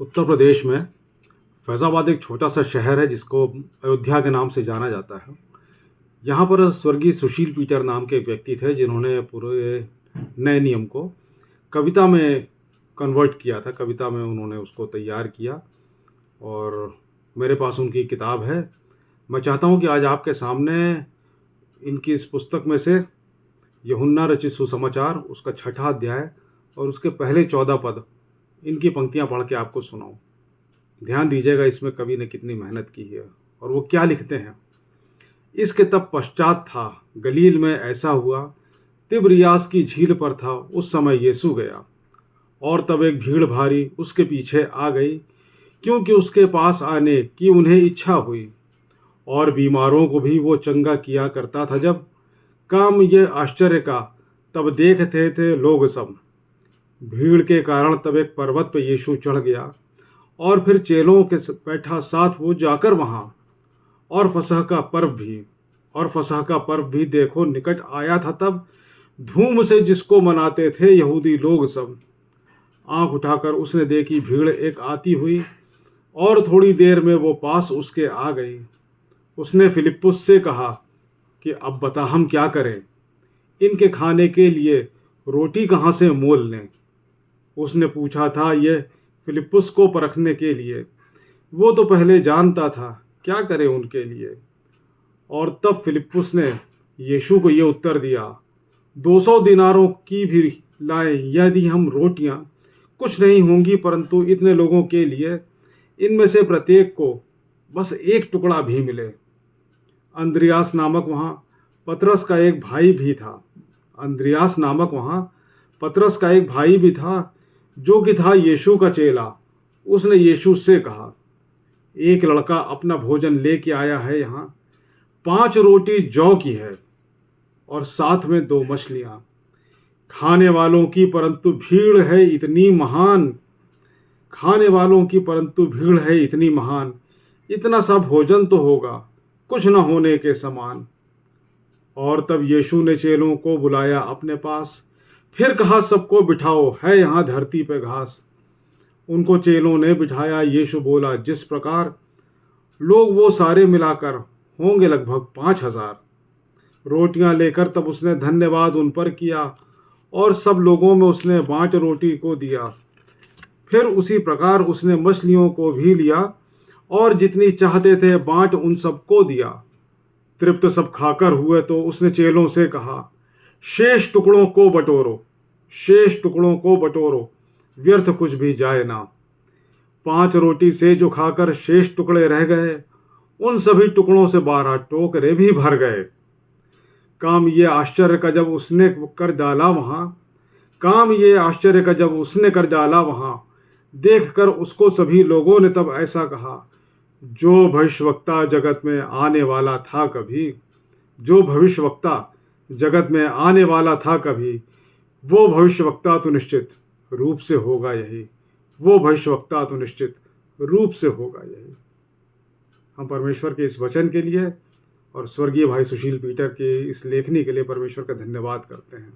उत्तर प्रदेश में फैज़ाबाद एक छोटा सा शहर है जिसको अयोध्या के नाम से जाना जाता है। यहाँ पर स्वर्गीय सुशील पीटर नाम के एक व्यक्ति थे जिन्होंने पूरे नए नियम को कविता में कन्वर्ट किया था। कविता में उन्होंने उसको तैयार किया और मेरे पास उनकी किताब है। मैं चाहता हूँ कि आज आपके सामने इनकी इस पुस्तक में से यूहन्ना रचित सुसमाचार उसका 6ठा अध्याय और उसके पहले 14 पद इनकी पंक्तियाँ पढ़ के आपको सुनाऊँ। ध्यान दीजिएगा इसमें कवि ने कितनी मेहनत की है और वो क्या लिखते हैं। इसके तब पश्चात था, गलील में ऐसा हुआ, तिब्रियास की झील पर था, उस समय यीशु गया और तब एक भीड़ भारी उसके पीछे आ गई, क्योंकि उसके पास आने की उन्हें इच्छा हुई। और बीमारों को भी वो चंगा किया करता था। जब काम ये आश्चर्य का तब देखते थे लोग सब। भीड़ के कारण तब एक पर्वत पर यीशु चढ़ गया और फिर चेलों के बैठा साथ वो जाकर वहाँ। और फसह का पर्व भी देखो निकट आया था। तब धूम से जिसको मनाते थे यहूदी लोग सब। आंख उठाकर उसने देखी भीड़ एक आती हुई और थोड़ी देर में वो पास उसके आ गई। उसने फिलिप्पुस से कहा कि अब बता हम क्या करें, इनके खाने के लिए रोटी कहाँ से मोल लें। उसने पूछा था ये फिलिप्पुस को परखने के लिए, वो तो पहले जानता था क्या करे उनके लिए। और तब फिलिप्पुस ने यीशु को ये उत्तर दिया, 200 दिनारों की भी लाएं यदि हम रोटियां कुछ नहीं होंगी, परंतु इतने लोगों के लिए इनमें से प्रत्येक को बस एक टुकड़ा भी मिले। अंद्रियास नामक वहाँ पतरस का एक भाई भी था जो कि था यीशु का चेला। उसने यीशु से कहा, एक लड़का अपना भोजन लेके आया है, यहाँ 5 रोटी जौ की है और साथ में 2 मछलियाँ। खाने वालों की परंतु भीड़ है इतनी महान, इतना सा भोजन तो होगा कुछ न होने के समान। और तब यीशु ने चेलों को बुलाया अपने पास, फिर कहा सबको बिठाओ, है यहाँ धरती पे घास। उनको चेलों ने बिठाया। यीशु बोला, जिस प्रकार लोग वो सारे मिलाकर होंगे लगभग 5000। रोटियां लेकर तब उसने धन्यवाद उन पर किया और सब लोगों में उसने बाँट रोटी को दिया। फिर उसी प्रकार उसने मछलियों को भी लिया और जितनी चाहते थे बाँट उन सबको दिया। तृप्त सब खाकर हुए तो उसने चेलों से कहा, शेष टुकड़ों को बटोरो, व्यर्थ कुछ भी जाए ना। 5 रोटी से जो खाकर शेष टुकड़े रह गए, उन सभी टुकड़ों से 12 टोकरे भी भर गए। काम ये आश्चर्य का जब उसने कर डाला वहाँ, देखकर उसको सभी लोगों ने तब ऐसा कहा, जो भविष्यवक्ता जगत में आने वाला था कभी, वो भविष्यवक्ता तो निश्चित रूप से होगा यही। हम परमेश्वर के इस वचन के लिए और स्वर्गीय भाई सुशील पीटर के इस लेखनी के लिए परमेश्वर का धन्यवाद करते हैं।